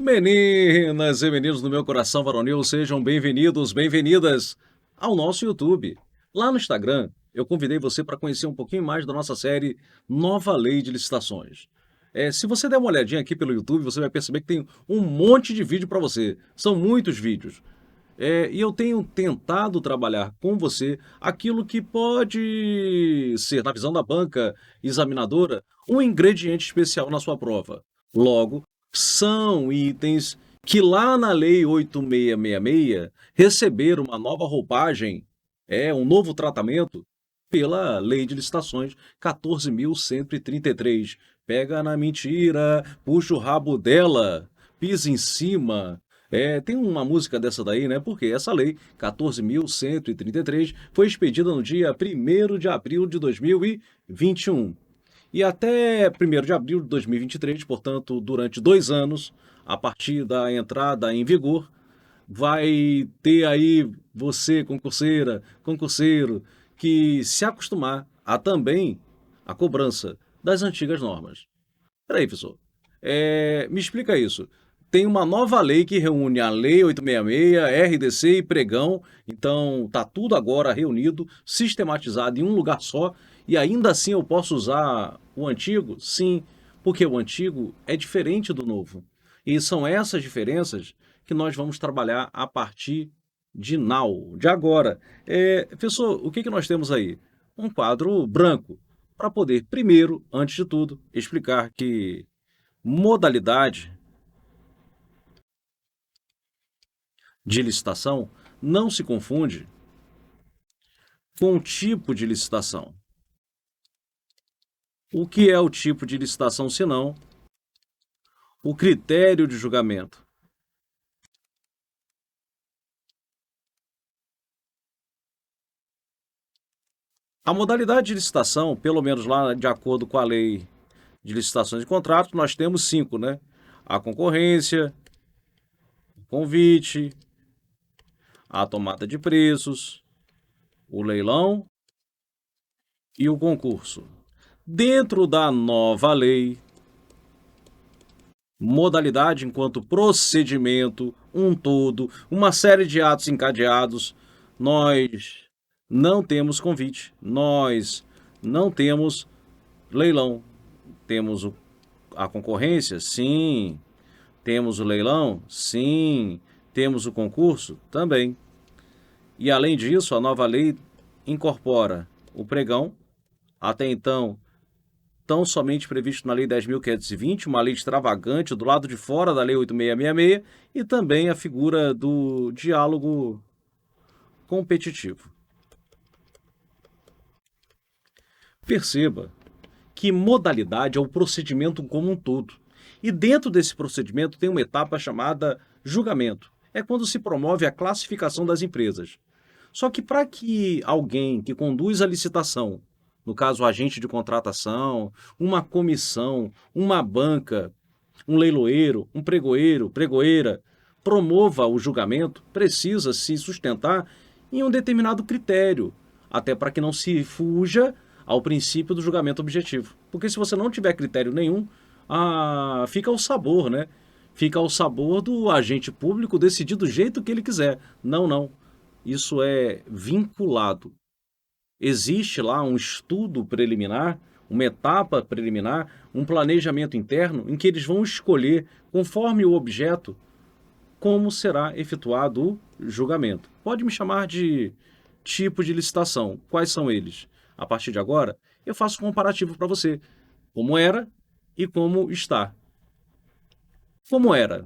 Meninas e meninos do meu coração varonil, sejam bem-vindos, bem-vindas ao nosso YouTube. Lá no Instagram, eu convidei você para conhecer um pouquinho mais da nossa série Nova Lei de Licitações. Se você der uma olhadinha aqui pelo YouTube, você vai perceber que tem um monte de vídeo para você. São muitos vídeos. E eu tenho tentado trabalhar com você aquilo que pode ser, na visão da banca examinadora, um ingrediente especial na sua prova. Logo, são itens que lá na Lei 8666 receberam uma nova roupagem, um novo tratamento, pela Lei de Licitações 14.133. Pega na mentira, puxa o rabo dela, pisa em cima. Tem uma música dessa daí, né? Porque essa lei, 14.133, foi expedida no dia 1º de abril de 2021. E até 1º de abril de 2023, portanto, durante 2 anos, a partir da entrada em vigor, vai ter aí você, concurseira, concurseiro, que se acostumar a também a cobrança das antigas normas. Peraí, professor. Me explica isso. Tem uma nova lei que reúne a Lei 866, RDC e Pregão. Então, tá tudo agora reunido, sistematizado em um lugar só. E ainda assim eu posso usar o antigo? Sim, porque o antigo é diferente do novo. E são essas diferenças que nós vamos trabalhar a partir de now, de agora. Professor, o que que nós temos aí? Um quadro branco, para poder, primeiro, antes de tudo, explicar que modalidade de licitação não se confunde com tipo de licitação. O que é o tipo de licitação, senão o critério de julgamento? A modalidade de licitação, pelo menos lá de acordo com a lei de licitações e contratos, nós temos 5, né? A concorrência, o convite, a tomada de preços, o leilão e o concurso. Dentro da nova lei, modalidade enquanto procedimento, um todo, uma série de atos encadeados, nós não temos convite, nós não temos leilão. Temos a concorrência? Sim. Temos o leilão? Sim. Temos o concurso? Também. E além disso, a nova lei incorpora o pregão, até então tão somente previsto na Lei 10.520, uma lei extravagante do lado de fora da Lei 8666, e também a figura do diálogo competitivo. Perceba que modalidade é o procedimento como um todo. E dentro desse procedimento tem uma etapa chamada julgamento. É quando se promove a classificação das empresas. Só que para que alguém que conduz a licitação, no caso o agente de contratação, uma comissão, uma banca, um leiloeiro, um pregoeiro, pregoeira, promova o julgamento, precisa se sustentar em um determinado critério, até para que não se fuja ao princípio do julgamento objetivo. Porque se você não tiver critério nenhum, fica ao sabor, né? Fica ao sabor do agente público decidir do jeito que ele quiser. Não, não. Isso é vinculado. Existe lá um estudo preliminar, uma etapa preliminar, um planejamento interno em que eles vão escolher, conforme o objeto, como será efetuado o julgamento. Pode me chamar de tipo de licitação. Quais são eles? A partir de agora, eu faço um comparativo para você. Como era e como está. Como era?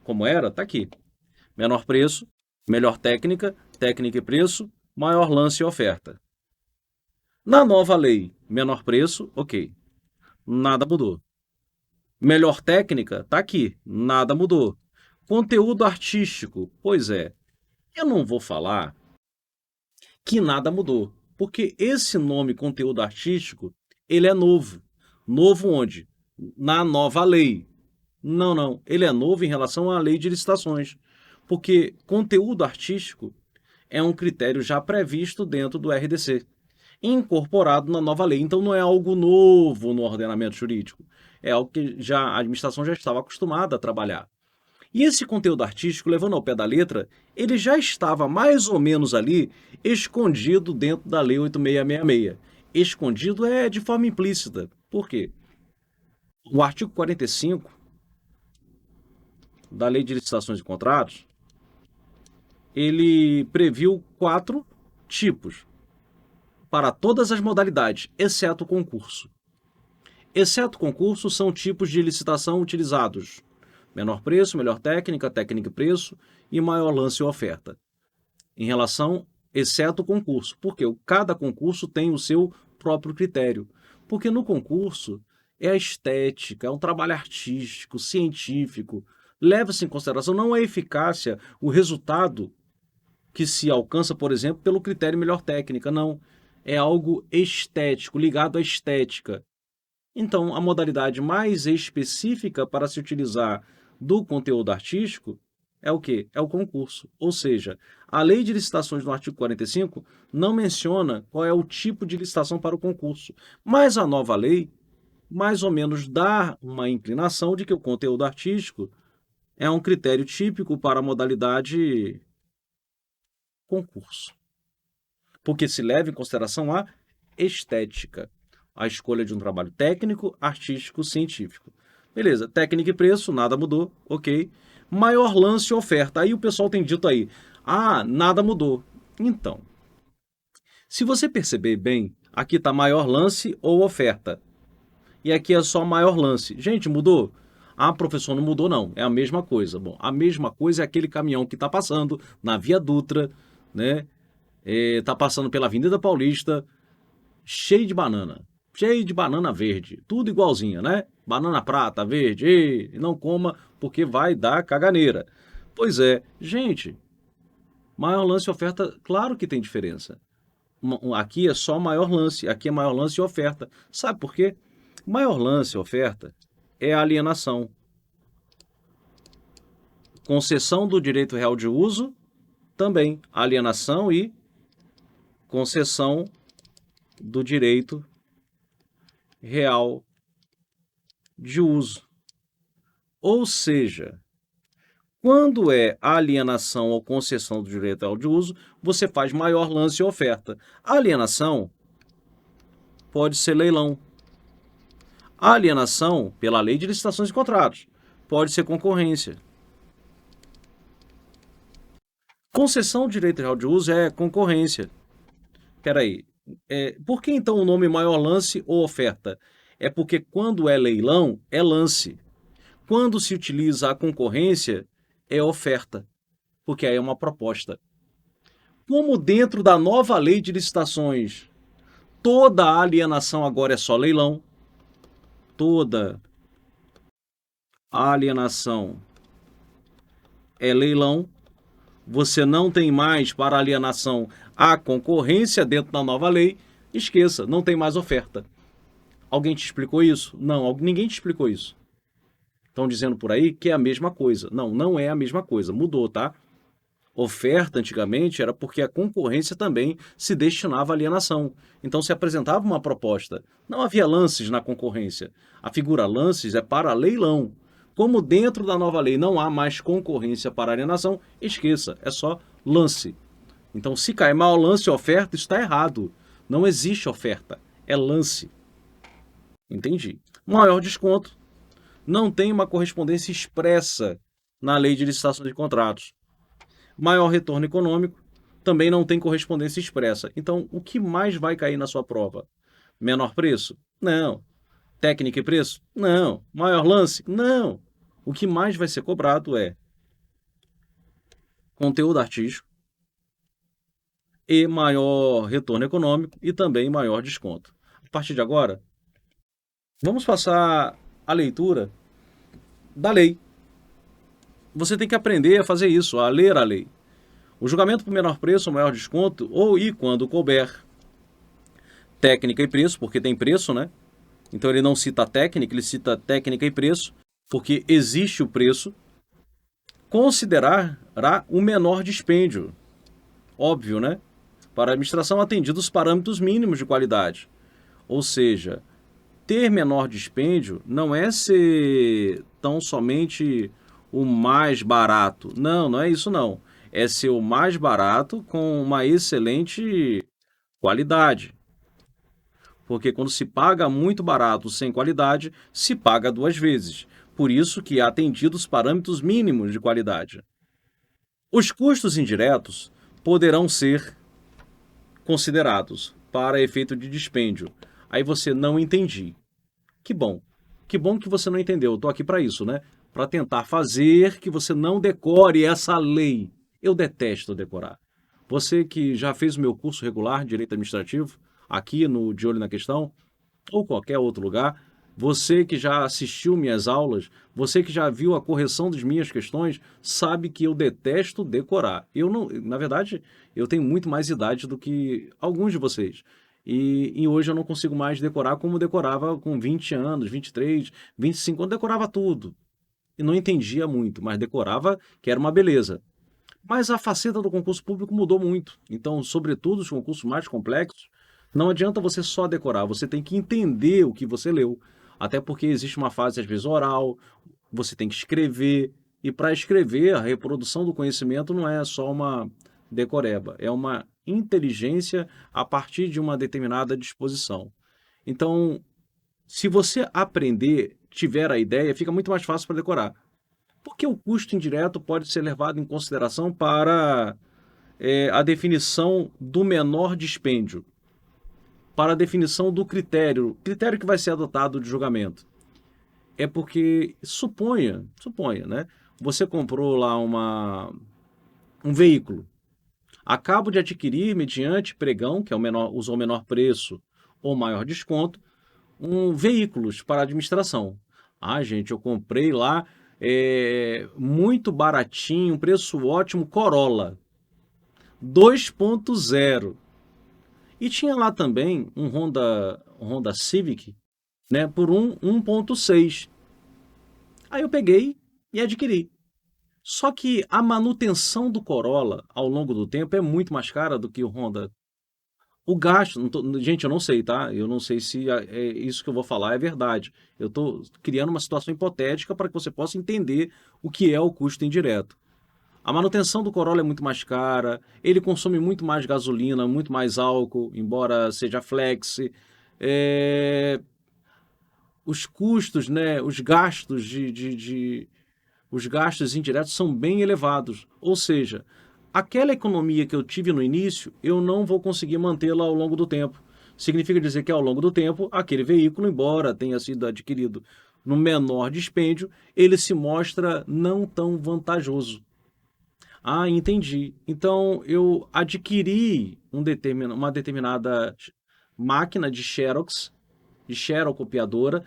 Como era, está aqui. Menor preço, melhor técnica, técnica e preço, maior lance e oferta. Na nova lei, menor preço, ok. Nada mudou. Melhor técnica, tá aqui. Nada mudou. Conteúdo artístico, pois é. Eu não vou falar que nada mudou, porque esse nome conteúdo artístico, ele é novo. Novo onde? Na nova lei. Não, não. Ele é novo em relação à lei de licitações, porque conteúdo artístico é um critério já previsto dentro do RDC, incorporado na nova lei. Então não é algo novo no ordenamento jurídico. É algo que já a administração já estava acostumada a trabalhar. E esse conteúdo artístico, levando ao pé da letra, ele já estava mais ou menos ali escondido dentro da Lei 8666. Escondido é de forma implícita. Por quê? O artigo 45 da Lei de Licitações e Contratos, ele previu 4 tipos para todas as modalidades, exceto o concurso. Exceto o concurso, são tipos de licitação utilizados: menor preço, melhor técnica, técnica e preço e maior lance e oferta. Em relação, exceto o concurso, porque cada concurso tem o seu próprio critério. Porque no concurso é a estética, é um trabalho artístico, científico, leva-se em consideração não a eficácia, o resultado que se alcança, por exemplo, pelo critério melhor técnica, não. É algo estético, ligado à estética. Então, a modalidade mais específica para se utilizar do conteúdo artístico é o quê? É o concurso. Ou seja, a Lei de Licitações no artigo 45 não menciona qual é o tipo de licitação para o concurso, mas a nova lei mais ou menos dá uma inclinação de que o conteúdo artístico é um critério típico para a modalidade concurso, porque se leva em consideração a estética, a escolha de um trabalho técnico, artístico, científico. Beleza, técnica e preço, nada mudou, ok. Maior lance e oferta. Aí o pessoal tem dito aí, nada mudou. Então, se você perceber bem, aqui está maior lance ou oferta. E aqui é só maior lance. Gente, mudou? Professor, não mudou não, é a mesma coisa. Bom, a mesma coisa é aquele caminhão que está passando na Via Dutra, né? Está passando pela Avenida Paulista, cheio de banana verde, tudo igualzinha, né? Banana prata, verde, não coma porque vai dar caganeira. Pois é, gente, maior lance e oferta, claro que tem diferença. Aqui é só maior lance, aqui é maior lance e oferta. Sabe por quê? Maior lance e oferta é a alienação. Concessão do direito real de uso, também alienação e concessão do direito real de uso. Ou seja, quando é alienação ou concessão do direito real de uso, você faz maior lance e oferta. A alienação pode ser leilão. A alienação, pela Lei de Licitações e Contratos, pode ser concorrência. Concessão do direito real de uso é concorrência. Espera aí, por que então o nome maior lance ou oferta? É porque quando é leilão, é lance. Quando se utiliza a concorrência, é oferta, porque aí é uma proposta. Como dentro da nova lei de licitações, toda a alienação agora é só leilão, toda a alienação é leilão, você não tem mais para alienação a concorrência dentro da nova lei, esqueça, não tem mais oferta. Alguém te explicou isso? Não, ninguém te explicou isso. Estão dizendo por aí que é a mesma coisa. Não, não é a mesma coisa, mudou, tá? Oferta antigamente era porque a concorrência também se destinava à alienação. Então se apresentava uma proposta. Não havia lances na concorrência. A figura lances é para leilão. Como dentro da nova lei não há mais concorrência para alienação, esqueça, é só lance. Então se cai mal lance e oferta, isso está errado. Não existe oferta, é lance. Entendi. Maior desconto. Não tem uma correspondência expressa na Lei de Licitações e Contratos. Maior retorno econômico, também não tem correspondência expressa. Então, o que mais vai cair na sua prova? Menor preço? Não. Técnica e preço? Não. Maior lance? Não. O que mais vai ser cobrado é conteúdo artístico e maior retorno econômico e também maior desconto. A partir de agora, vamos passar a leitura da lei. Você tem que aprender a fazer isso, a ler a lei. O julgamento por menor preço ou maior desconto, e quando couber, técnica e preço, porque tem preço, né? Então ele não cita técnica, ele cita técnica e preço, porque existe o preço. Considerará o menor dispêndio. Óbvio, né? Para a administração atendidos os parâmetros mínimos de qualidade. Ou seja, ter menor dispêndio não é ser tão somente o mais barato. Não, não é isso não. É ser o mais barato com uma excelente qualidade. Porque quando se paga muito barato sem qualidade, se paga duas vezes. Por isso que é atendido os parâmetros mínimos de qualidade. Os custos indiretos poderão ser considerados para efeito de dispêndio. Aí você não entendi. Que bom. Que bom que você não entendeu. Eu estou aqui para isso, né? Para tentar fazer que você não decore essa lei. Eu detesto decorar. Você que já fez o meu curso regular de Direito Administrativo, aqui no De Olho na Questão, ou qualquer outro lugar, você que já assistiu minhas aulas, você que já viu a correção das minhas questões, sabe que eu detesto decorar. Eu não, na verdade, eu tenho muito mais idade do que alguns de vocês. E hoje eu não consigo mais decorar como decorava com 20 anos, 23, 25 anos, decorava tudo. E não entendia muito, mas decorava que era uma beleza. Mas a faceta do concurso público mudou muito. Então, sobretudo os concursos mais complexos, não adianta você só decorar, você tem que entender o que você leu. Até porque existe uma fase, às vezes, oral, você tem que escrever. E para escrever, a reprodução do conhecimento não é só uma decoreba, é uma inteligência a partir de uma determinada disposição. Então, se você aprender, tiver a ideia, fica muito mais fácil para decorar. Porque o custo indireto pode ser levado em consideração para a definição do menor dispêndio, para a definição do critério que vai ser adotado de julgamento. É porque, suponha, né? Você comprou lá um veículo, acabo de adquirir, mediante pregão, que é usou o menor preço ou maior desconto, veículos para administração. Ah, gente, eu comprei lá muito baratinho, um preço ótimo, Corolla 2.0. E tinha lá também um Honda Civic, né, por 1.6. Aí eu peguei e adquiri. Só que a manutenção do Corolla ao longo do tempo é muito mais cara do que o Honda. O gasto, gente, eu não sei, tá? Eu não sei se isso que eu vou falar é verdade. Eu estou criando uma situação hipotética para que você possa entender o que é o custo indireto. A manutenção do Corolla é muito mais cara, ele consome muito mais gasolina, muito mais álcool, embora seja flex. É, os custos, né, os gastos indiretos são bem elevados. Ou seja, aquela economia que eu tive no início, eu não vou conseguir mantê-la ao longo do tempo. Significa dizer que ao longo do tempo, aquele veículo, embora tenha sido adquirido no menor dispêndio, ele se mostra não tão vantajoso. Ah, entendi. Então eu adquiri uma determinada máquina de xerocopiadora,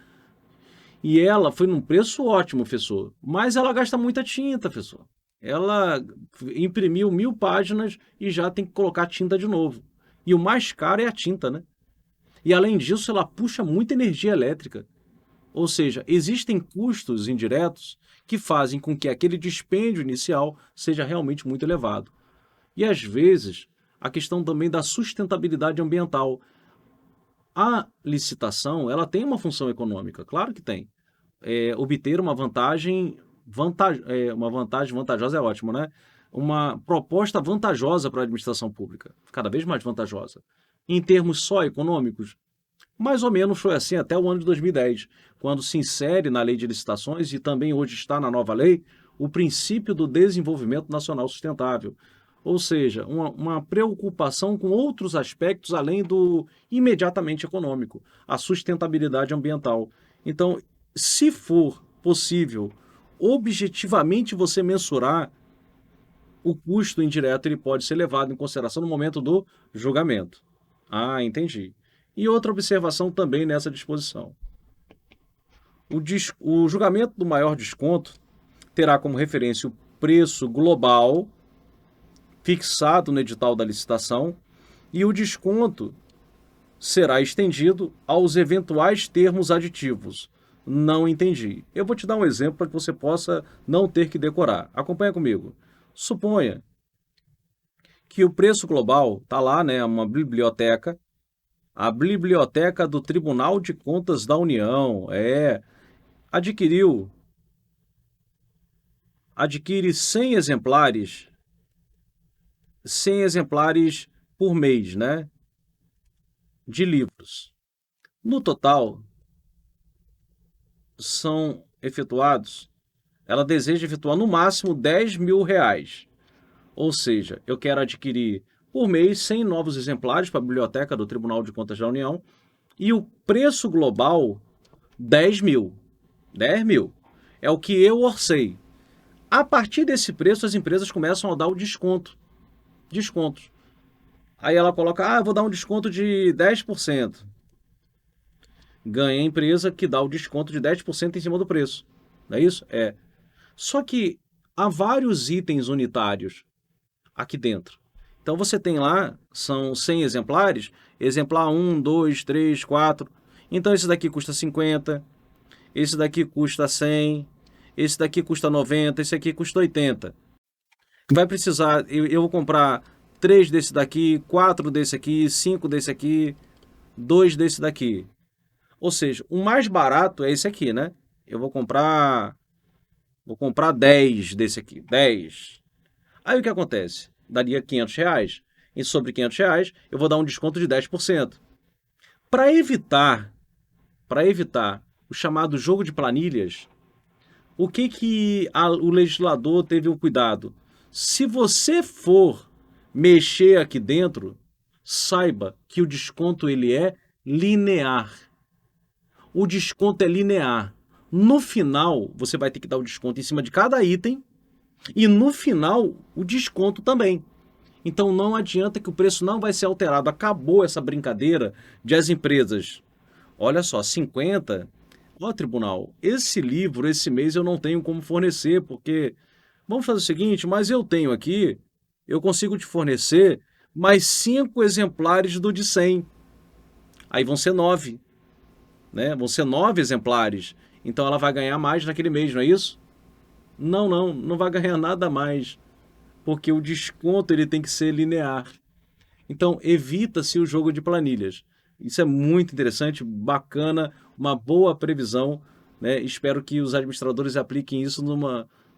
e ela foi num preço ótimo, professor. Mas ela gasta muita tinta, professor. Ela imprimiu 1.000 páginas e já tem que colocar tinta de novo. E o mais caro é a tinta, né? E além disso, ela puxa muita energia elétrica. Ou seja, existem custos indiretos que fazem com que aquele dispêndio inicial seja realmente muito elevado. E às vezes, a questão também da sustentabilidade ambiental. A licitação, ela tem uma função econômica, claro que tem. Obter uma vantagem vantajosa é ótimo, né? Uma proposta vantajosa para a administração pública, cada vez mais vantajosa. Em termos só econômicos, mais ou menos foi assim até o ano de 2010, quando se insere na lei de licitações e também hoje está na nova lei o princípio do desenvolvimento nacional sustentável. Ou seja, uma preocupação com outros aspectos além do imediatamente econômico, a sustentabilidade ambiental. Então, se for possível objetivamente você mensurar, o custo indireto ele pode ser levado em consideração no momento do julgamento. Ah, entendi. E outra observação também nessa disposição. O julgamento do maior desconto terá como referência o preço global fixado no edital da licitação e o desconto será estendido aos eventuais termos aditivos. Não entendi. Eu vou te dar um exemplo para que você possa não ter que decorar. Acompanha comigo. Suponha que o preço global está lá, né, uma biblioteca, a biblioteca do Tribunal de Contas da União, adquiriu adquire 100 exemplares por mês, né, de livros. No total, são efetuados, ela deseja efetuar no máximo R$ 10.000. Ou seja, eu quero adquirir por mês 100 novos exemplares para a biblioteca do Tribunal de Contas da União e o preço global 10 mil. 10 mil. É o que eu orcei. A partir desse preço, as empresas começam a dar o desconto. Descontos. Aí ela coloca, vou dar um desconto de 10%. Ganha a empresa que dá o desconto de 10% em cima do preço. Não é isso? É. Só que há vários itens unitários aqui dentro. Então você tem lá, são 100 exemplares, exemplar 1, 2, 3, 4. Então esse daqui custa 50, esse daqui custa 100, esse daqui custa 90, esse aqui custa 80. Vai precisar, eu vou comprar 3 desse daqui, 4 desse aqui, 5 desse aqui, 2 desse daqui. Ou seja, o mais barato é esse aqui, né? Eu vou comprar 10 desse aqui, 10. Aí o que acontece? Daria R$ 500. E sobre R$ 500, eu vou dar um desconto de 10%. Para evitar o chamado jogo de planilhas, o que o legislador teve o cuidado? Se você for mexer aqui dentro, saiba que o desconto ele é linear. O desconto é linear. No final, você vai ter que dar o desconto em cima de cada item e no final, o desconto também. Então não adianta que o preço não vai ser alterado. Acabou essa brincadeira de as empresas. Olha só, 50. Ó, tribunal, esse livro, esse mês eu não tenho como fornecer, porque vamos fazer o seguinte, mas eu tenho aqui, eu consigo te fornecer mais 5 exemplares do de 100. Aí vão ser 9, né? Vão ser 9 exemplares. Então ela vai ganhar mais naquele mês, não é isso? Não vai ganhar nada mais, porque o desconto ele tem que ser linear. Então, evita-se o jogo de planilhas. Isso é muito interessante, bacana, uma boa previsão, né? Espero que os administradores apliquem isso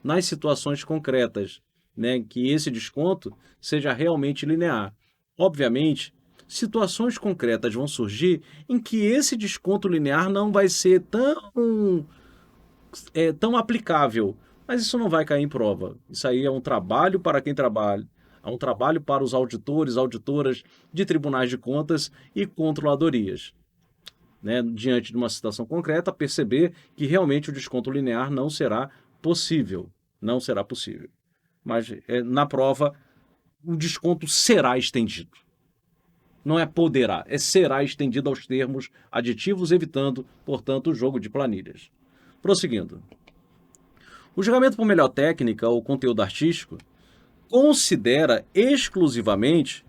nas situações concretas, né? Que esse desconto seja realmente linear. Obviamente, situações concretas vão surgir em que esse desconto linear não vai ser tão aplicável, mas isso não vai cair em prova. Isso aí é um trabalho para quem trabalha, é um trabalho para os auditores, auditoras de tribunais de contas e controladorias. Né? Diante de uma situação concreta, perceber que realmente o desconto linear não será possível. Não será possível. Mas na prova, o desconto será estendido. Não é poderá, é será estendido aos termos aditivos, evitando, portanto, o jogo de planilhas. Prosseguindo. O julgamento por melhor técnica ou conteúdo artístico considera exclusivamente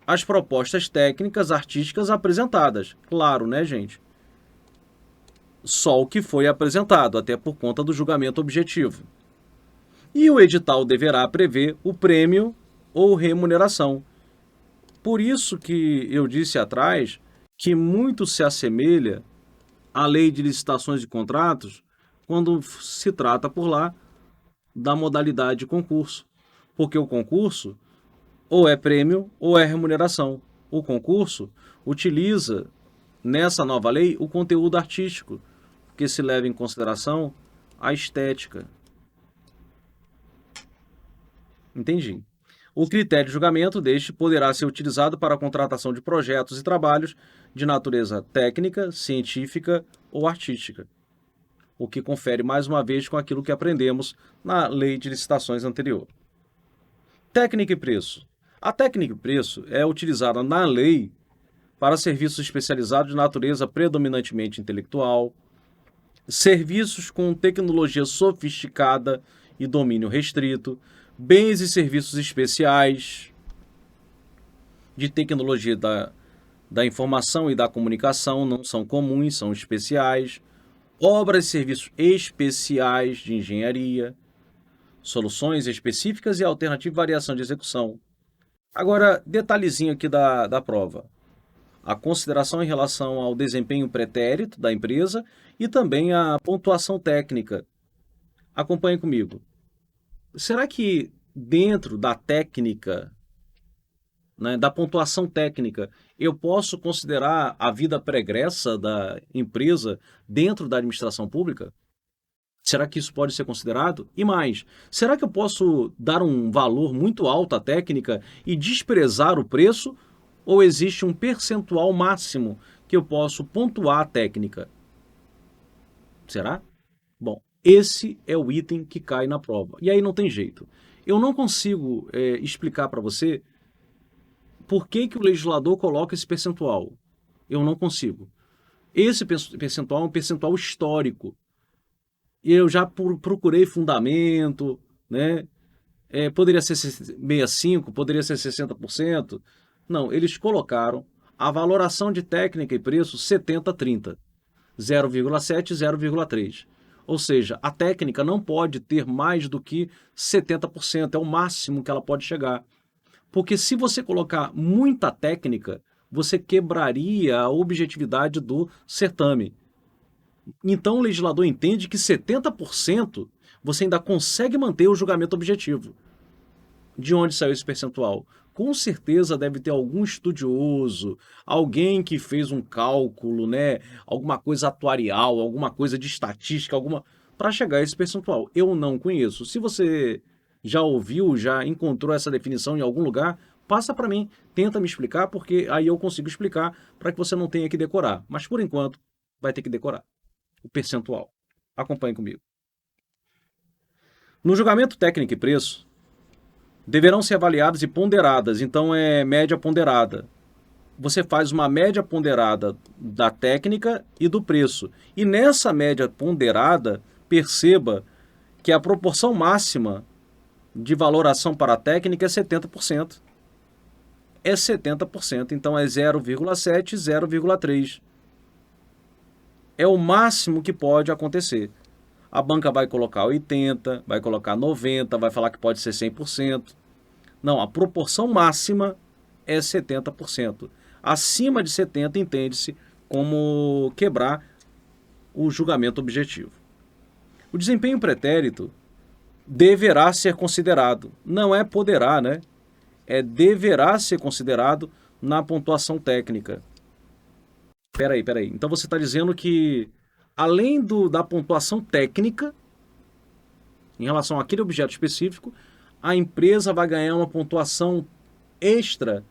as propostas técnicas artísticas apresentadas. Claro, né, gente? Só o que foi apresentado, até por conta do julgamento objetivo. E o edital deverá prever o prêmio ou remuneração. Por isso que eu disse atrás que muito se assemelha à lei de licitações e contratos quando se trata por lá da modalidade concurso. Porque o concurso ou é prêmio ou é remuneração. O concurso utiliza, nessa nova lei, o conteúdo artístico, que se leva em consideração a estética. Entendi. O critério de julgamento deste poderá ser utilizado para a contratação de projetos e trabalhos de natureza técnica, científica ou artística, o que confere mais uma vez com aquilo que aprendemos na lei de licitações anterior. Técnica e preço. A técnica e preço é utilizada na lei para serviços especializados de natureza predominantemente intelectual, serviços com tecnologia sofisticada e domínio restrito, bens e serviços especiais de tecnologia da informação e da comunicação, não são comuns, são especiais, obras e serviços especiais de engenharia, soluções específicas e alternativa variação de execução. Agora, detalhezinho aqui da prova. A consideração em relação ao desempenho pretérito da empresa e também a pontuação técnica. Acompanhe comigo. Será que dentro da técnica, né, da pontuação técnica, eu posso considerar a vida pregressa da empresa dentro da administração pública? Será que isso pode ser considerado? E mais, será que eu posso dar um valor muito alto à técnica e desprezar o preço? Ou existe um percentual máximo que eu posso pontuar a técnica? Será? Bom, esse é o item que cai na prova. E aí não tem jeito. Eu não consigo explicar para você por que, que o legislador coloca esse percentual. Eu não consigo. Esse percentual é um percentual histórico. E eu já procurei fundamento, né? Poderia ser 65%, poderia ser 60%. Não, eles colocaram a valoração de técnica e preço 70-30, 0,7 e 0,3. Ou seja, a técnica não pode ter mais do que 70%, é o máximo que ela pode chegar. Porque se você colocar muita técnica, você quebraria a objetividade do certame. Então o legislador entende que 70% você ainda consegue manter o julgamento objetivo. De onde saiu esse percentual? Com certeza deve ter algum estudioso, alguém que fez um cálculo, né? Alguma coisa atuarial, alguma coisa de estatística, alguma para chegar a esse percentual. Eu não conheço. Se você já ouviu, já encontrou essa definição em algum lugar, passa para mim, tenta me explicar, porque aí eu consigo explicar para que você não tenha que decorar. Mas por enquanto, vai ter que decorar o percentual. Acompanhe comigo. No julgamento técnico e preço, deverão ser avaliadas e ponderadas, então é média ponderada. Você faz uma média ponderada da técnica e do preço. E nessa média ponderada, perceba que a proporção máxima de valoração para a técnica é 70%. É 70%, então é 0,7 e 0,3. É o máximo que pode acontecer. A banca vai colocar 80, vai colocar 90, vai falar que pode ser 100%. Não, a proporção máxima é 70%. Acima de 70% entende-se como quebrar o julgamento objetivo. O desempenho pretérito deverá ser considerado. Não é poderá, né? É deverá ser considerado na pontuação técnica. Peraí. Então você está dizendo que, além da pontuação técnica, em relação àquele objeto específico, a empresa vai ganhar uma pontuação extra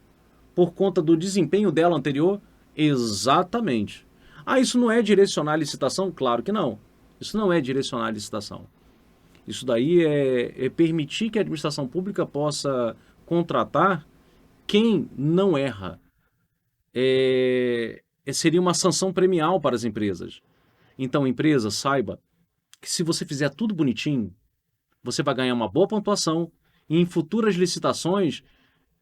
por conta do desempenho dela anterior? Exatamente. Ah, isso não é direcionar a licitação? Claro que não. Isso não é direcionar a licitação. Isso daí é permitir que a administração pública possa contratar quem não erra. Seria uma sanção premial para as empresas. Então, empresa, saiba que se você fizer tudo bonitinho, você vai ganhar uma boa pontuação e em futuras licitações,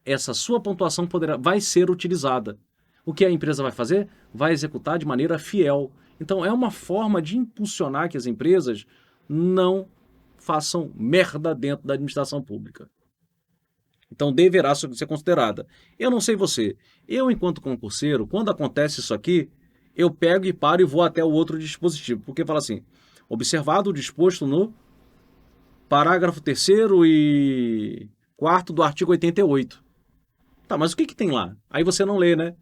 essa sua pontuação vai ser utilizada. O que a empresa vai fazer? Vai executar de maneira fiel. Então, é uma forma de impulsionar que as empresas não façam merda dentro da administração pública. Então, deverá ser considerada. Eu não sei você, eu, enquanto concurseiro, quando acontece isso aqui, eu pego e paro e vou até o outro dispositivo, porque fala assim, observado o disposto no parágrafo 3º e 4º do artigo 88. Tá, mas o que tem lá? Aí você não lê, né?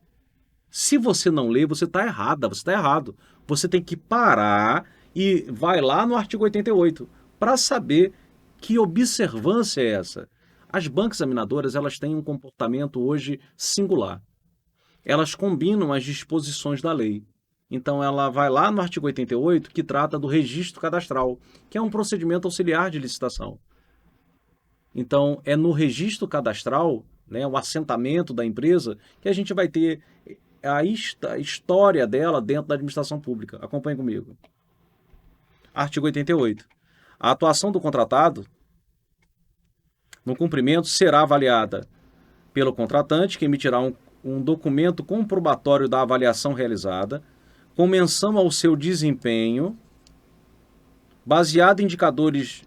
Se você não lê, você está errada, você está errado. Você tem que parar e vai lá no artigo 88 para saber que observância é essa. As bancas examinadoras, elas têm um comportamento hoje singular. Elas combinam as disposições da lei. Então ela vai lá no artigo 88, que trata do registro cadastral, que é um procedimento auxiliar de licitação. Então é no registro cadastral, né, o assentamento da empresa, que a gente vai ter a história dela dentro da administração pública. Acompanhe comigo. Artigo 88. A atuação do contratado no cumprimento será avaliada pelo contratante, que emitirá um documento comprobatório da avaliação realizada, com menção ao seu desempenho, baseado em indicadores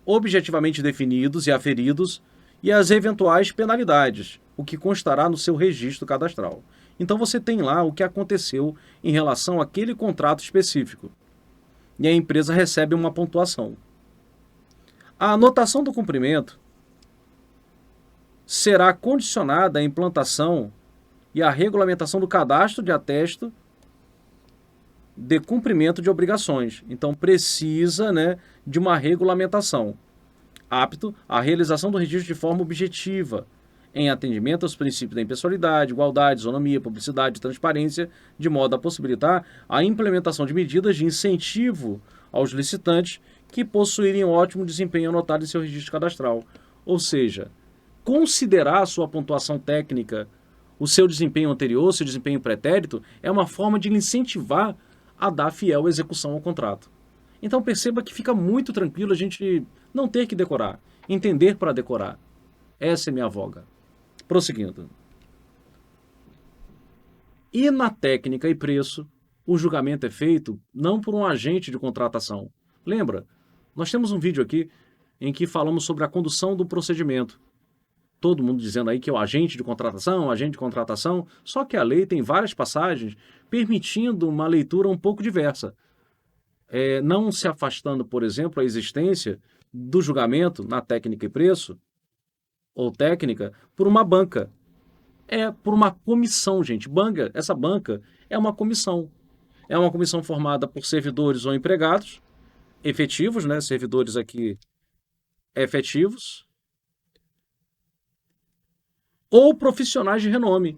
objetivamente definidos e aferidos, e as eventuais penalidades, o que constará no seu registro cadastral. Então você tem lá o que aconteceu em relação àquele contrato específico. E a empresa recebe uma pontuação. A anotação do cumprimento será condicionada à implantação e à regulamentação do cadastro de atesto de cumprimento de obrigações. Então precisa, né, de uma regulamentação apto à realização do registro de forma objetiva, em atendimento aos princípios da impessoalidade, igualdade, isonomia, publicidade e transparência, de modo a possibilitar a implementação de medidas de incentivo aos licitantes que possuírem um ótimo desempenho anotado em seu registro cadastral. Ou seja, considerar a sua pontuação técnica, o seu desempenho anterior, seu desempenho pretérito, é uma forma de lhe incentivar a dar fiel execução ao contrato. Então perceba que fica muito tranquilo a gente não ter que decorar, entender para decorar. Essa é minha voga. Prosseguindo. E na técnica e preço, o julgamento é feito não por um agente de contratação. Lembra? Nós temos um vídeo aqui em que falamos sobre a condução do procedimento. Todo mundo dizendo aí que é o agente de contratação, só que a lei tem várias passagens permitindo uma leitura um pouco diversa. Não se afastando, por exemplo, a existência do julgamento na técnica e preço, ou técnica, por uma banca. Por uma comissão, gente. Essa banca é uma comissão. É uma comissão formada por servidores ou empregados, efetivos, né? Servidores aqui efetivos, ou profissionais de renome.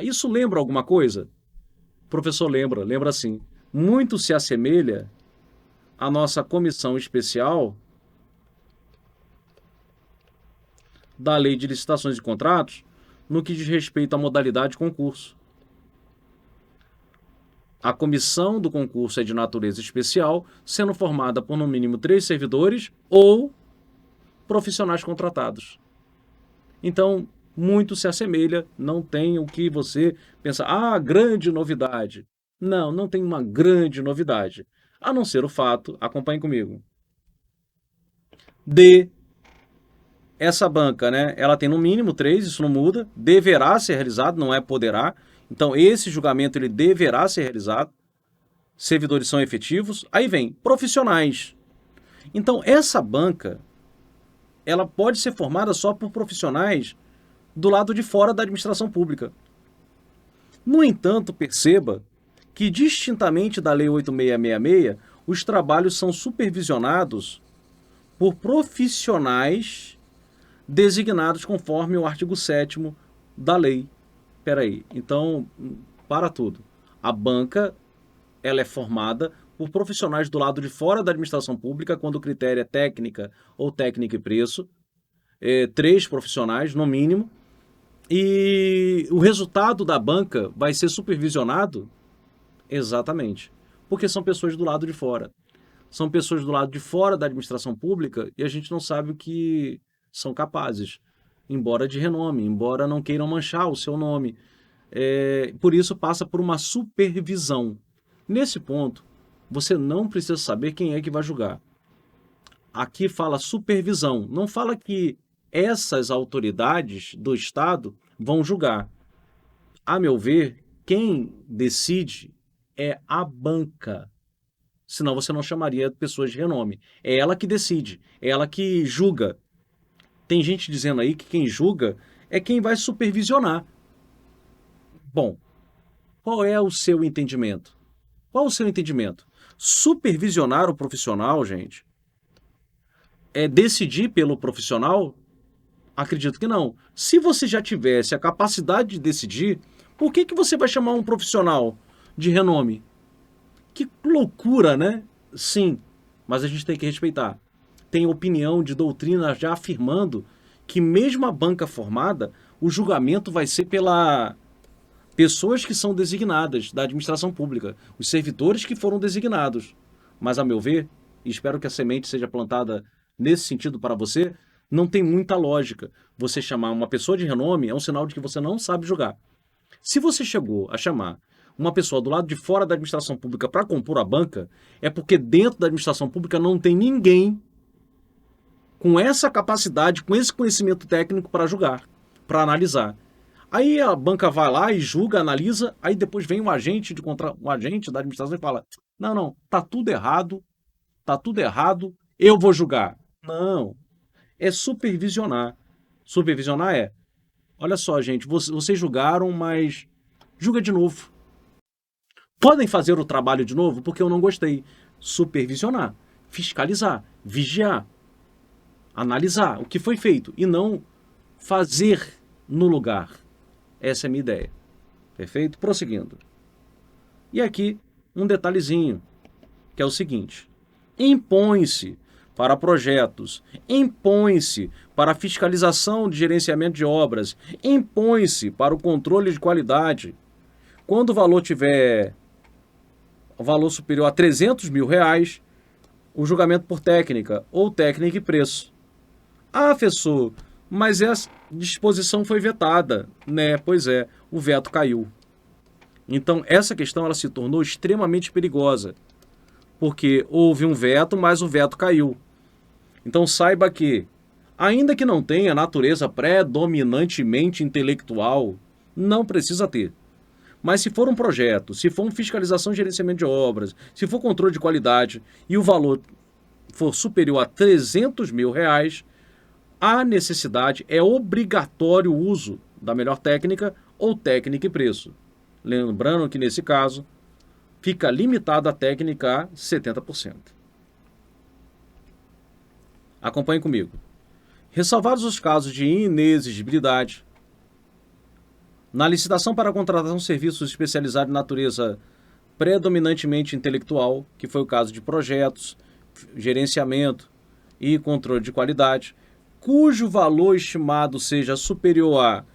Isso lembra alguma coisa? O professor lembra sim. Muito se assemelha à nossa comissão especial da Lei de Licitações e Contratos no que diz respeito à modalidade de concurso. A comissão do concurso é de natureza especial, sendo formada por no mínimo 3 servidores ou profissionais contratados. Então, muito se assemelha, não tem o que você pensa, grande novidade. Não, não tem uma grande novidade, a não ser o fato, acompanhe comigo, de essa banca, né, ela tem no mínimo 3, isso não muda, deverá ser realizado, não é poderá. Então, esse julgamento ele deverá ser realizado. Servidores são efetivos. Aí vem profissionais. Então, essa banca, ela pode ser formada só por profissionais do lado de fora da administração pública. No entanto, perceba que, distintamente da Lei 8666, os trabalhos são supervisionados por profissionais designados conforme o artigo 7º da lei. Peraí, então, para tudo. A banca, ela é formada por profissionais do lado de fora da administração pública, quando o critério é técnica ou técnica e preço, 3 profissionais, no mínimo, e o resultado da banca vai ser supervisionado exatamente, porque são pessoas do lado de fora. São pessoas do lado de fora da administração pública e a gente não sabe o que são capazes, embora de renome, embora não queiram manchar o seu nome. Por isso passa por uma supervisão. Nesse ponto, você não precisa saber quem é que vai julgar. Aqui fala supervisão, não fala que essas autoridades do Estado vão julgar. A meu ver, quem decide é a banca. Senão você não chamaria pessoas de renome. É ela que decide, é ela que julga. Tem gente dizendo aí que quem julga é quem vai supervisionar. Bom, qual é o seu entendimento? Qual o seu entendimento? Supervisionar o profissional, gente, é decidir pelo profissional? Acredito que não. Se você já tivesse a capacidade de decidir, por que você vai chamar um profissional de renome? Que loucura, né? Sim, mas a gente tem que respeitar. Tem opinião de doutrina já afirmando que mesmo a banca formada, o julgamento vai ser pela pessoas que são designadas da administração pública, os servidores que foram designados. Mas, a meu ver, e espero que a semente seja plantada nesse sentido para você, não tem muita lógica. Você chamar uma pessoa de renome é um sinal de que você não sabe julgar. Se você chegou a chamar uma pessoa do lado de fora da administração pública para compor a banca, é porque dentro da administração pública não tem ninguém com essa capacidade, com esse conhecimento técnico para julgar, para analisar. Aí a banca vai lá e julga, analisa, aí depois vem um agente da administração e fala: não, tá tudo errado, eu vou julgar. Não, é supervisionar. Supervisionar é, olha só, gente, vocês julgaram, mas julga de novo. Podem fazer o trabalho de novo porque eu não gostei. Supervisionar, fiscalizar, vigiar, analisar o que foi feito e não fazer no lugar. Essa é a minha ideia. Perfeito? Prosseguindo. E aqui um detalhezinho, que é o seguinte: impõe-se para projetos, impõe-se para a fiscalização de gerenciamento de obras, impõe-se para o controle de qualidade. Quando o valor tiver o valor superior a R$ 300.000, o julgamento por técnica ou técnica e preço. Ah, professor, mas essa disposição foi vetada, né? Pois é, o veto caiu. Então, essa questão ela se tornou extremamente perigosa, porque houve um veto, mas o veto caiu. Então, saiba que, ainda que não tenha natureza predominantemente intelectual, não precisa ter. Mas se for um projeto, se for uma fiscalização e gerenciamento de obras, se for controle de qualidade e o valor for superior a R$ 300.000, a necessidade é obrigatório o uso da melhor técnica ou técnica e preço. Lembrando que, nesse caso, fica limitada a técnica a 70%. Acompanhe comigo. Ressalvados os casos de inexigibilidade, na licitação para a contratação de serviços especializados em natureza predominantemente intelectual, que foi o caso de projetos, gerenciamento e controle de qualidade, cujo valor estimado seja superior a R$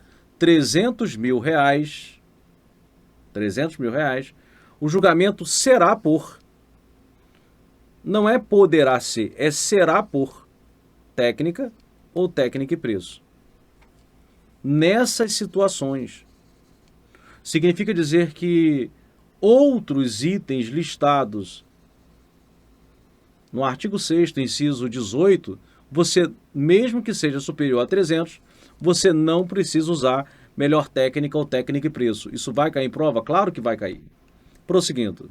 300.000, o julgamento será por, não é poderá ser, é será por técnica ou técnica e preço. Nessas situações, significa dizer que outros itens listados no artigo 6º, inciso 18, você, mesmo que seja superior a 300, você não precisa usar melhor técnica ou técnica e preço. Isso vai cair em prova? Claro que vai cair. Prosseguindo.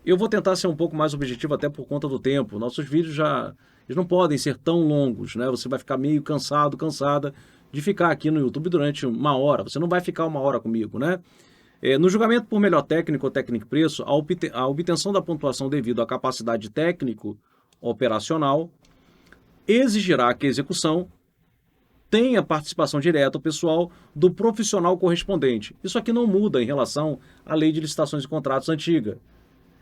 Eu vou tentar ser um pouco mais objetivo até por conta do tempo. Nossos vídeos eles não podem ser tão longos, né? Você vai ficar meio cansado, cansada de ficar aqui no YouTube durante 1 hora. Você não vai ficar 1 hora comigo, né? No julgamento por melhor técnico ou técnico e preço, a obtenção da pontuação devido à capacidade técnico operacional exigirá que a execução tenha participação direta pessoal do profissional correspondente. Isso aqui não muda em relação à lei de licitações e contratos antiga.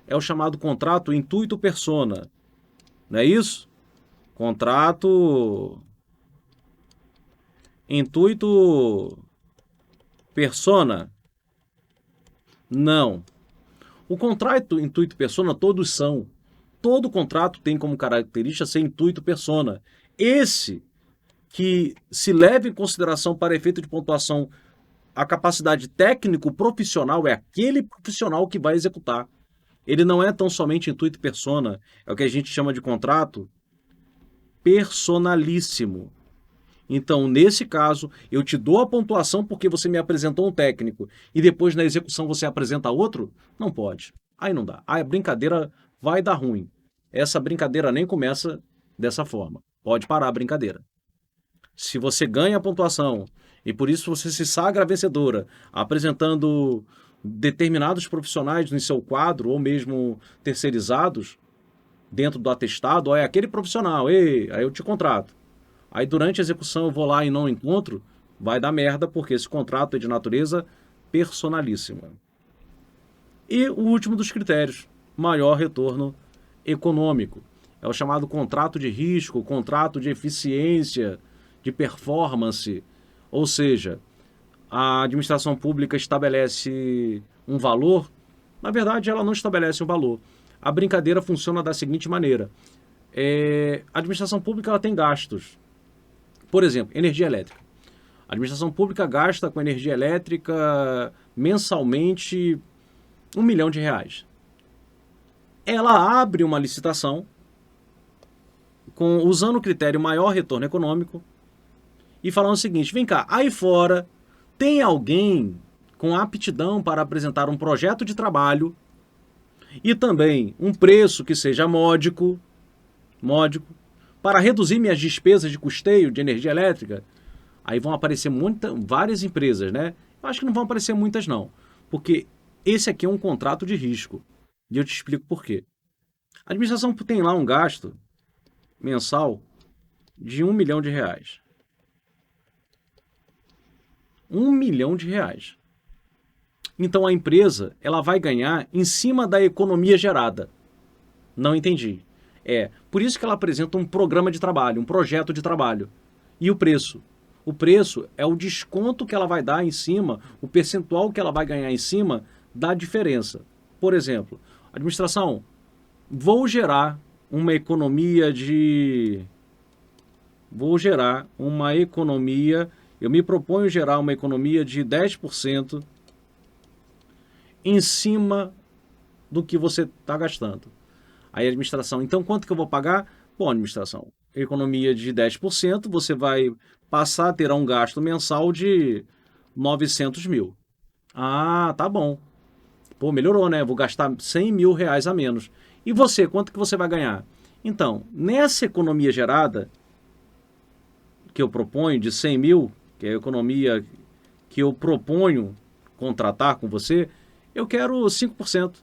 É o chamado contrato intuito persona. Não é isso? Contrato intuito persona. Não. O contrato intuito persona todos são. Todo contrato tem como característica ser intuito persona. Esse que se leva em consideração para efeito de pontuação a capacidade técnico-profissional é aquele profissional que vai executar. Ele não é tão somente intuito persona, é o que a gente chama de contrato personalíssimo. Então, nesse caso, eu te dou a pontuação porque você me apresentou um técnico e depois na execução você apresenta outro? Não pode. Aí não dá. Aí a brincadeira vai dar ruim. Essa brincadeira nem começa dessa forma. Pode parar a brincadeira. Se você ganha a pontuação e por isso você se sagra vencedora, apresentando determinados profissionais no seu quadro ou mesmo terceirizados dentro do atestado, é aquele profissional, aí eu te contrato. Aí durante a execução eu vou lá e não encontro, vai dar merda porque esse contrato é de natureza personalíssima. E o último dos critérios, maior retorno econômico. É o chamado contrato de risco, contrato de eficiência, de performance. Ou seja, a administração pública estabelece um valor, na verdade ela não estabelece um valor. A brincadeira funciona da seguinte maneira. A administração pública ela tem gastos. Por exemplo, energia elétrica. A administração pública gasta com energia elétrica mensalmente R$ 1 milhão. Ela abre uma licitação usando o critério maior retorno econômico e falando o seguinte, vem cá, aí fora tem alguém com aptidão para apresentar um projeto de trabalho e também um preço que seja módico, para reduzir minhas despesas de custeio de energia elétrica, aí vão aparecer várias empresas, né? Eu acho que não vão aparecer muitas não, porque esse aqui é um contrato de risco. E eu te explico por quê. A administração tem lá um gasto mensal de R$ 1 milhão. R$ 1 milhão. Então a empresa ela vai ganhar em cima da economia gerada. Não entendi. Por isso que ela apresenta um programa de trabalho, um projeto de trabalho. E o preço? O preço é o desconto que ela vai dar em cima, o percentual que ela vai ganhar em cima da diferença. Por exemplo, administração, vou gerar uma economia de... Eu me proponho gerar uma economia de 10% em cima do que você está gastando. Aí a administração, então quanto que eu vou pagar? Bom, administração, economia de 10%, você vai passar a ter um gasto mensal de 900 mil. Ah, tá bom. Pô, melhorou, né? Vou gastar 100 mil reais a menos. E você, quanto que você vai ganhar? Então, nessa economia gerada, que eu proponho de 100 mil, que é a economia que eu proponho contratar com você, eu quero 5%.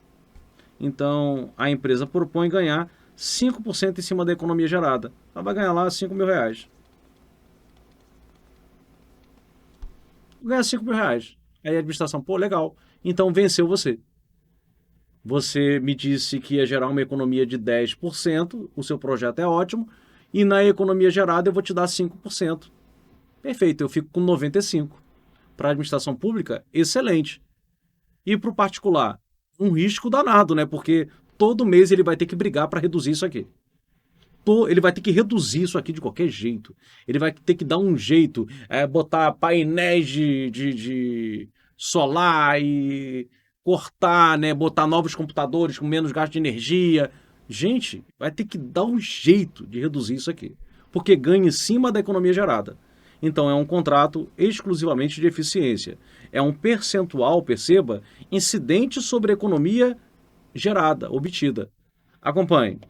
Então, a empresa propõe ganhar 5% em cima da economia gerada. Ela vai ganhar lá 5 mil reais. Ganha 5 mil reais. Aí a administração, pô, legal. Então venceu você. Você me disse que ia gerar uma economia de 10%, o seu projeto é ótimo, e na economia gerada eu vou te dar 5%. Perfeito, eu fico com 95%. Para a administração pública, excelente. E para o particular, um risco danado, né? Porque todo mês ele vai ter que brigar para reduzir isso aqui. Ele vai ter que reduzir isso aqui de qualquer jeito. Ele vai ter que dar um jeito, botar painéis de solar e cortar, né? Botar novos computadores com menos gasto de energia. Gente, vai ter que dar um jeito de reduzir isso aqui. Porque ganha em cima da economia gerada. Então é um contrato exclusivamente de eficiência. É um percentual, perceba, incidente sobre a economia gerada, obtida. Acompanhe.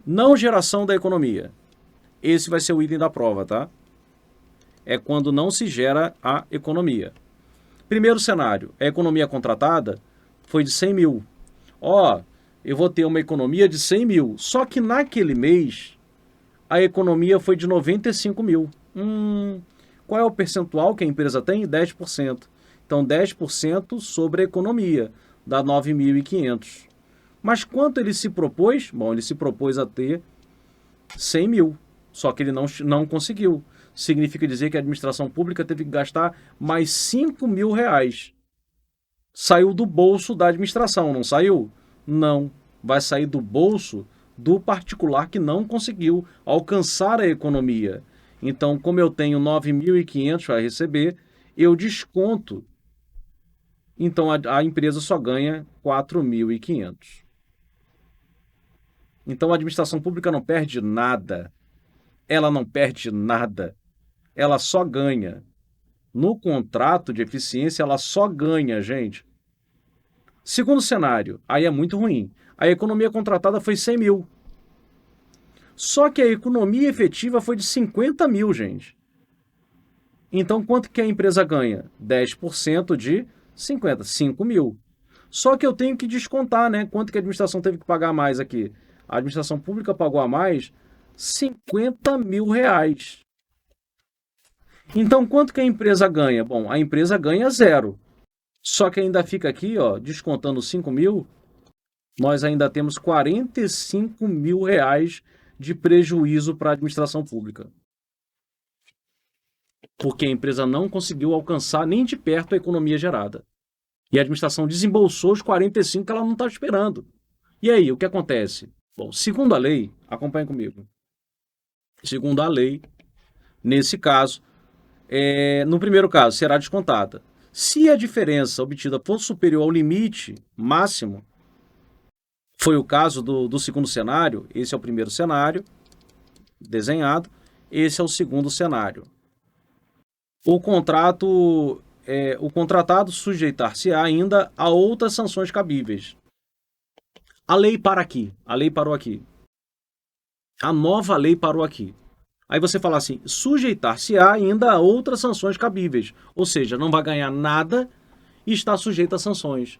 Não geração da economia. Esse vai ser o item da prova, tá? É quando não se gera a economia. Primeiro cenário, a economia contratada foi de 100 mil. Eu vou ter uma economia de 100 mil. Só que naquele mês, a economia foi de 95 mil. Qual é o percentual que a empresa tem? 10%. Então, 10% sobre a economia, dá 9.500. Mas quanto ele se propôs? Bom, ele se propôs a ter 100 mil, só que ele não conseguiu. Significa dizer que a administração pública teve que gastar mais 5 mil reais. Saiu do bolso da administração, não saiu? Não, vai sair do bolso do particular que não conseguiu alcançar a economia. Então, como eu tenho 9.500 para receber, eu desconto. Então, a empresa só ganha 4.500. Então, a administração pública não perde nada. Ela não perde nada. Ela só ganha. No contrato de eficiência, ela só ganha, gente. Segundo cenário, aí é muito ruim. A economia contratada foi 100 mil. Só que a economia efetiva foi de 50 mil, gente. Então, quanto que a empresa ganha? 10% de 50, 5 mil. Só que eu tenho que descontar, né? Quanto que a administração teve que pagar a mais aqui? A administração pública pagou a mais 50 mil reais. Então, quanto que a empresa ganha? Bom, a empresa ganha zero. Só que ainda fica aqui, descontando 5 mil, nós ainda temos 45 mil reais de prejuízo para a administração pública. Porque a empresa não conseguiu alcançar nem de perto a economia gerada. E a administração desembolsou os 45 que ela não estava esperando. E aí, o que acontece? Bom, segundo a lei, acompanhe comigo. Segundo a lei, nesse caso, no primeiro caso, será descontada. Se a diferença obtida for superior ao limite máximo, foi o caso do segundo cenário, esse é o primeiro cenário desenhado, esse é o segundo cenário. O contratado sujeitar-se ainda a outras sanções cabíveis. A lei para aqui, a lei parou aqui. A nova lei parou aqui. Aí você fala assim, sujeitar-se-á ainda a outras sanções cabíveis. Ou seja, não vai ganhar nada e está sujeito a sanções.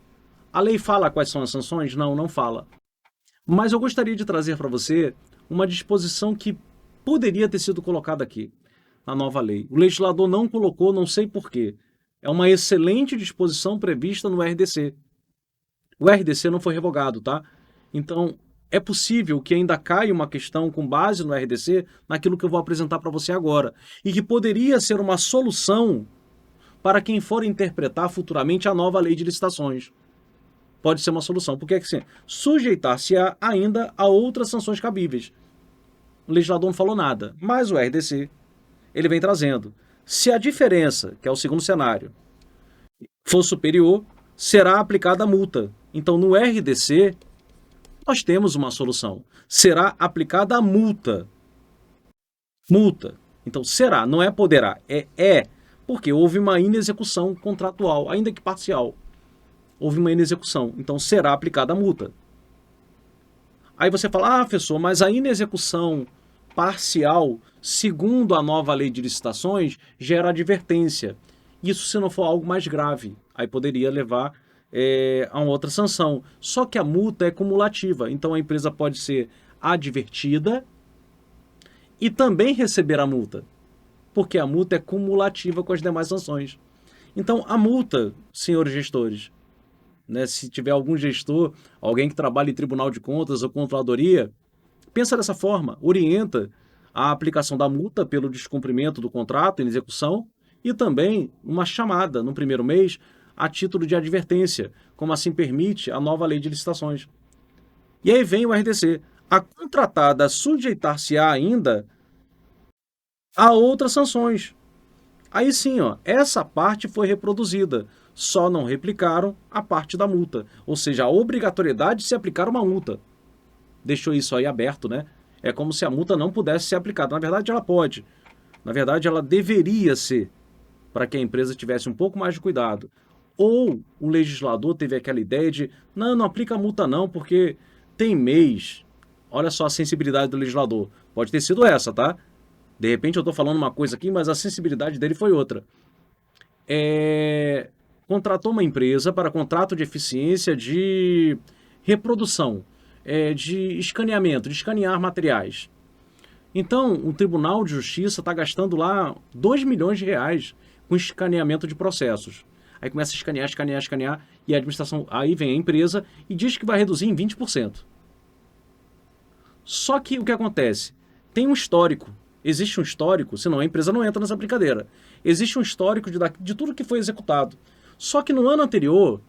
A lei fala quais são as sanções? Não, não fala. Mas eu gostaria de trazer para você uma disposição que poderia ter sido colocada aqui, na nova lei. O legislador não colocou, não sei por quê. É uma excelente disposição prevista no RDC. O RDC não foi revogado, tá? Então, é possível que ainda caia uma questão com base no RDC naquilo que eu vou apresentar para você agora. E que poderia ser uma solução para quem for interpretar futuramente a nova lei de licitações. Pode ser uma solução, porque é que assim, sujeitar-se-á ainda a outras sanções cabíveis. O legislador não falou nada, mas o RDC, ele vem trazendo. Se a diferença, que é o segundo cenário, for superior, será aplicada a multa. Então, no RDC, nós temos uma solução. Será aplicada a multa. Multa. Então, será, não é poderá, é. Porque houve uma inexecução contratual, ainda que parcial. Houve uma inexecução. Então, será aplicada a multa. Aí você fala, professor, mas a inexecução parcial, segundo a nova lei de licitações, gera advertência. Isso se não for algo mais grave. Aí poderia levar a uma outra sanção. Só que a multa é cumulativa. Então a empresa pode ser advertida e também receber a multa. Porque a multa é cumulativa com as demais sanções. Então a multa, senhores gestores, né, se tiver algum gestor, alguém que trabalha em tribunal de contas ou controladoria, pensa dessa forma, orienta a aplicação da multa pelo descumprimento do contrato em execução e também uma chamada no primeiro mês a título de advertência, como assim permite a nova lei de licitações. E aí vem o RDC. A contratada sujeitar-se-á ainda a outras sanções. Aí sim, ó, essa parte foi reproduzida, só não replicaram a parte da multa, ou seja, a obrigatoriedade de se aplicar uma multa. Deixou isso aí aberto, né? É como se a multa não pudesse ser aplicada. Na verdade, ela pode. Na verdade, ela deveria ser, para que a empresa tivesse um pouco mais de cuidado. Ou o legislador teve aquela ideia de, não, não aplica a multa não, porque tem mês. Olha só a sensibilidade do legislador. Pode ter sido essa, tá? De repente eu estou falando uma coisa aqui, mas a sensibilidade dele foi outra. Contratou uma empresa para contrato de eficiência de reprodução, de escaneamento, de escanear materiais. Então, o Tribunal de Justiça está gastando lá 2 milhões de reais com escaneamento de processos. Aí começa a escanear, escanear, escanear, e a administração, aí vem a empresa e diz que vai reduzir em 20%. Só que o que acontece? Tem um histórico. Existe um histórico, senão a empresa não entra nessa brincadeira. Existe um histórico de tudo que foi executado. Só que no ano anterior,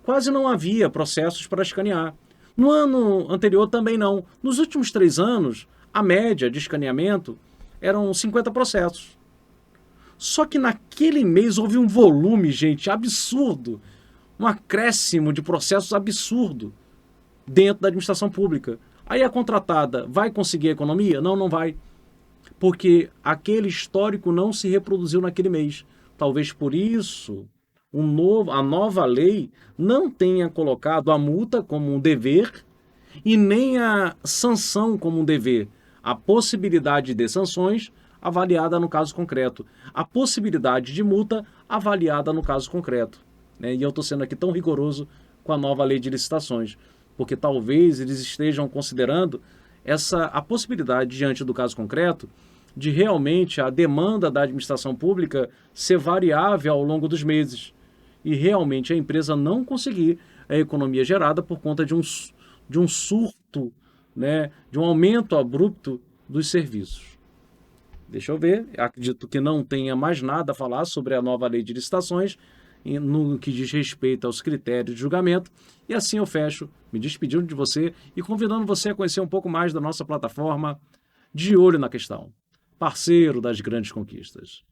quase não havia processos para escanear. No ano anterior também não. Nos últimos 3 anos, a média de escaneamento eram 50 processos. Só que naquele mês houve um volume, gente, absurdo. Um acréscimo de processos absurdo dentro da administração pública. Aí a contratada vai conseguir a economia? Não, não vai. Porque aquele histórico não se reproduziu naquele mês. Talvez por isso a nova lei não tenha colocado a multa como um dever e nem a sanção como um dever. A possibilidade de sanções avaliada no caso concreto. A possibilidade de multa avaliada no caso concreto. Né? E eu estou sendo aqui tão rigoroso com a nova lei de licitações, porque talvez eles estejam considerando a possibilidade, diante do caso concreto, de realmente a demanda da administração pública ser variável ao longo dos meses e realmente a empresa não conseguir a economia gerada por conta de um surto, né, de um aumento abrupto dos serviços. Deixa eu ver, acredito que não tenha mais nada a falar sobre a nova lei de licitações no que diz respeito aos critérios de julgamento. E assim eu fecho, me despedindo de você e convidando você a conhecer um pouco mais da nossa plataforma De Olho na Questão, parceiro das grandes conquistas.